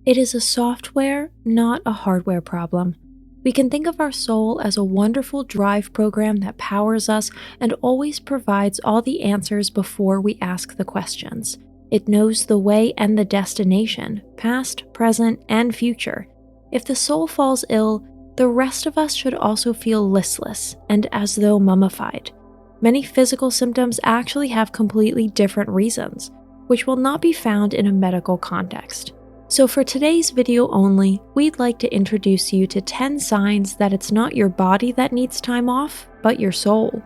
It is a software, not a hardware problem. We can think of our soul as a wonderful drive program that powers us and always provides all the answers before we ask the questions. It knows the way and the destination, past, present, and future. If the soul falls ill, the rest of us should also feel listless and as though mummified. Many physical symptoms actually have completely different reasons, which will not be found in a medical context. So for today's video only, we'd like to introduce you to 10 signs that it's not your body that needs time off, but your soul.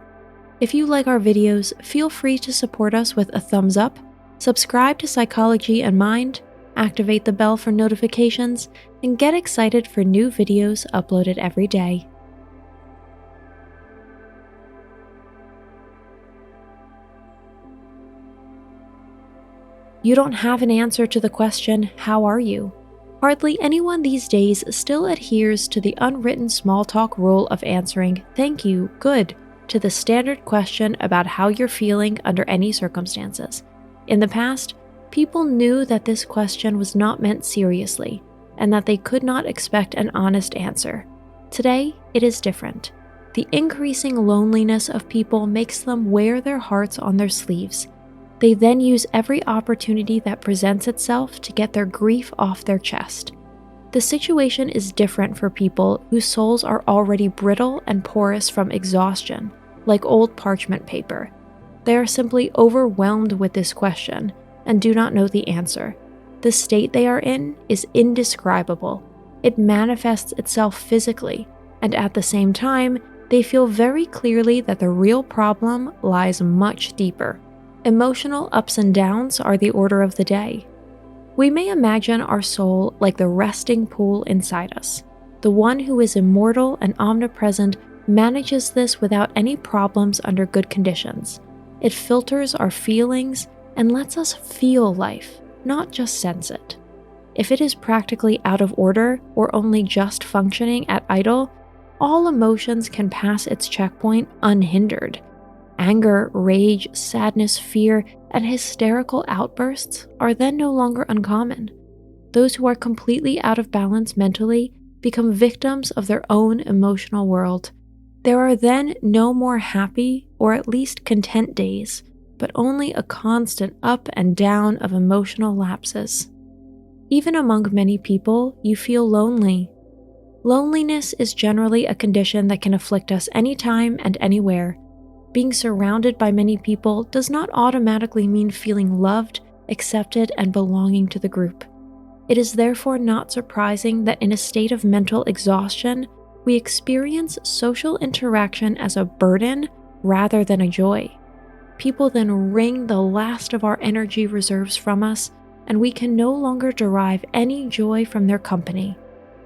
If you like our videos, feel free to support us with a thumbs up, subscribe to Psychology and Mind, activate the bell for notifications, and get excited for new videos uploaded every day. You don't have an answer to the question, "How are you?" Hardly anyone these days still adheres to the unwritten small talk rule of answering "thank you, good" to the standard question about how you're feeling under any circumstances. In the past, people knew that this question was not meant seriously, and that they could not expect an honest answer. Today, it is different. The increasing loneliness of people makes them wear their hearts on their sleeves. They then use every opportunity that presents itself to get their grief off their chest. The situation is different for people whose souls are already brittle and porous from exhaustion, like old parchment paper. They are simply overwhelmed with this question and do not know the answer. The state they are in is indescribable. It manifests itself physically, and at the same time, they feel very clearly that the real problem lies much deeper. Emotional ups and downs are the order of the day. We may imagine our soul like the resting pool inside us. The one who is immortal and omnipresent manages this without any problems under good conditions. It filters our feelings and lets us feel life, not just sense it. If it is practically out of order or only just functioning at idle, all emotions can pass its checkpoint unhindered. Anger, rage, sadness, fear, and hysterical outbursts are then no longer uncommon. Those who are completely out of balance mentally become victims of their own emotional world. There are then no more happy or at least content days, but only a constant up and down of emotional lapses. Even among many people, you feel lonely. Loneliness is generally a condition that can afflict us anytime and anywhere. Being surrounded by many people does not automatically mean feeling loved, accepted, and belonging to the group. It is therefore not surprising that in a state of mental exhaustion, we experience social interaction as a burden rather than a joy. People then wring the last of our energy reserves from us, and we can no longer derive any joy from their company.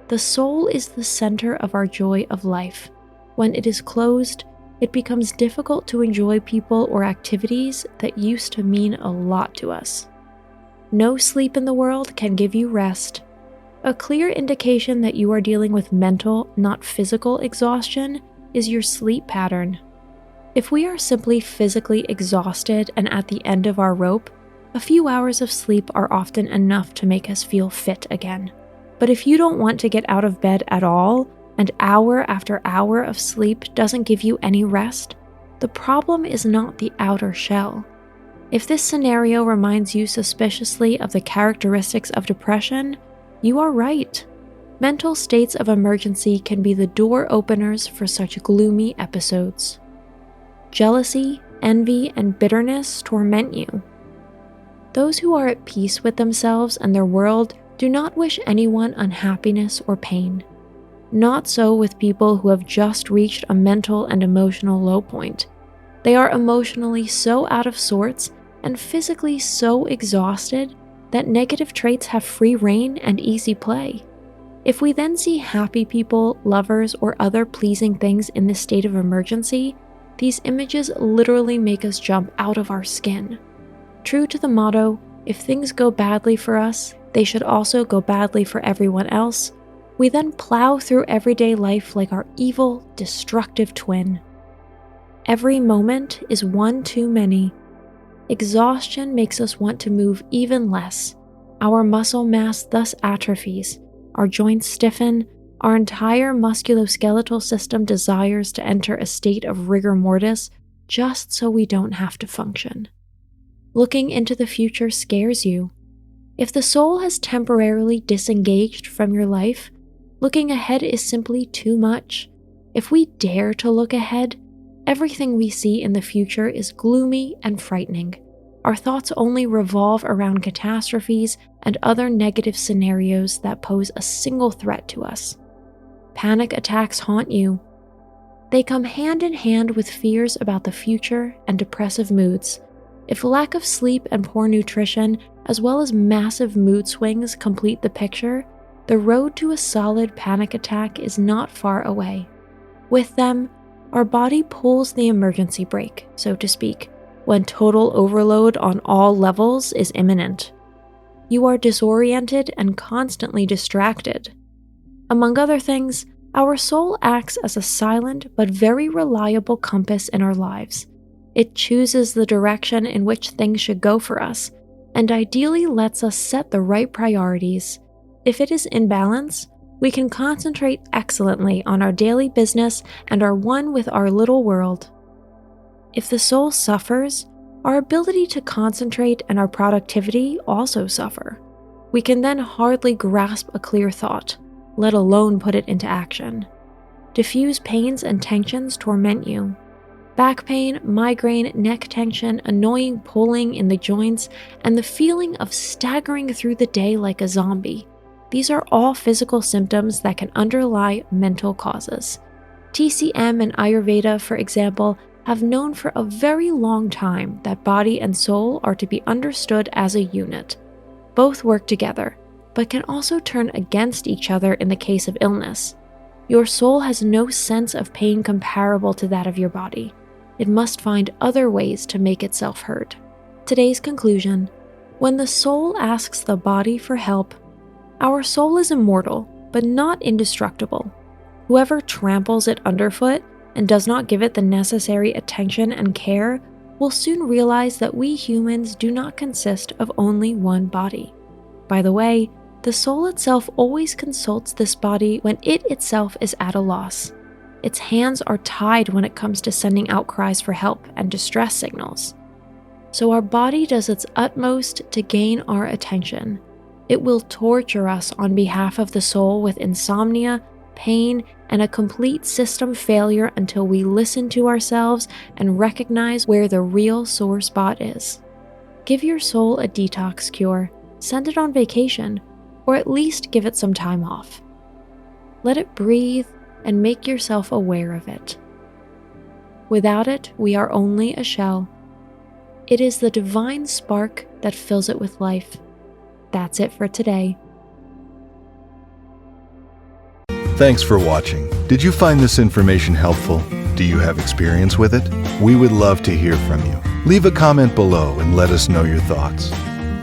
The soul is the center of our joy of life. When it is closed, it becomes difficult to enjoy people or activities that used to mean a lot to us. No sleep in the world can give you rest. A clear indication that you are dealing with mental, not physical exhaustion is your sleep pattern. If we are simply physically exhausted and at the end of our rope, a few hours of sleep are often enough to make us feel fit again. But if you don't want to get out of bed at all, and hour after hour of sleep doesn't give you any rest, the problem is not the outer shell. If this scenario reminds you suspiciously of the characteristics of depression, you are right. Mental states of emergency can be the door openers for such gloomy episodes. Jealousy, envy, and bitterness torment you. Those who are at peace with themselves and their world do not wish anyone unhappiness or pain. Not so with people who have just reached a mental and emotional low point. They are emotionally so out of sorts and physically so exhausted that negative traits have free rein and easy play. If we then see happy people, lovers, or other pleasing things in this state of emergency, these images literally make us jump out of our skin. True to the motto, if things go badly for us, they should also go badly for everyone else, we then plow through everyday life like our evil, destructive twin. Every moment is one too many. Exhaustion makes us want to move even less. Our muscle mass thus atrophies, our joints stiffen, our entire musculoskeletal system desires to enter a state of rigor mortis just so we don't have to function. Looking into the future scares you. If the soul has temporarily disengaged from your life, looking ahead is simply too much. If we dare to look ahead, everything we see in the future is gloomy and frightening. Our thoughts only revolve around catastrophes and other negative scenarios that pose a single threat to us. Panic attacks haunt you. They come hand in hand with fears about the future and depressive moods. If lack of sleep and poor nutrition, as well as massive mood swings, complete the picture, the road to a solid panic attack is not far away. With them, our body pulls the emergency brake, so to speak, when total overload on all levels is imminent. You are disoriented and constantly distracted. Among other things, our soul acts as a silent but very reliable compass in our lives. It chooses the direction in which things should go for us, and ideally lets us set the right priorities. If it is in balance, we can concentrate excellently on our daily business and are one with our little world. If the soul suffers, our ability to concentrate and our productivity also suffer. We can then hardly grasp a clear thought, let alone put it into action. Diffuse pains and tensions torment you. Back pain, migraine, neck tension, annoying pulling in the joints, and the feeling of staggering through the day like a zombie. These are all physical symptoms that can underlie mental causes. TCM and Ayurveda, for example, have known for a very long time that body and soul are to be understood as a unit. Both work together, but can also turn against each other in the case of illness. Your soul has no sense of pain comparable to that of your body. It must find other ways to make itself heard. Today's conclusion: when the soul asks the body for help, our soul is immortal, but not indestructible. Whoever tramples it underfoot and does not give it the necessary attention and care will soon realize that we humans do not consist of only one body. By the way, the soul itself always consults this body when it itself is at a loss. Its hands are tied when it comes to sending out cries for help and distress signals. So our body does its utmost to gain our attention. It will torture us on behalf of the soul with insomnia, pain, and a complete system failure until we listen to ourselves and recognize where the real sore spot is. Give your soul a detox cure, send it on vacation, or at least give it some time off. Let it breathe and make yourself aware of it. Without it, we are only a shell. It is the divine spark that fills it with life. That's it for today. Thanks for watching. Did you find this information helpful? Do you have experience with it? We would love to hear from you. Leave a comment below and let us know your thoughts.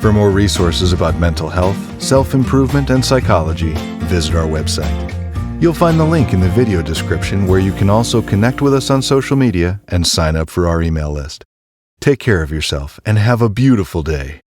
For more resources about mental health, self-improvement, and psychology, visit our website. You'll find the link in the video description where you can also connect with us on social media and sign up for our email list. Take care of yourself and have a beautiful day.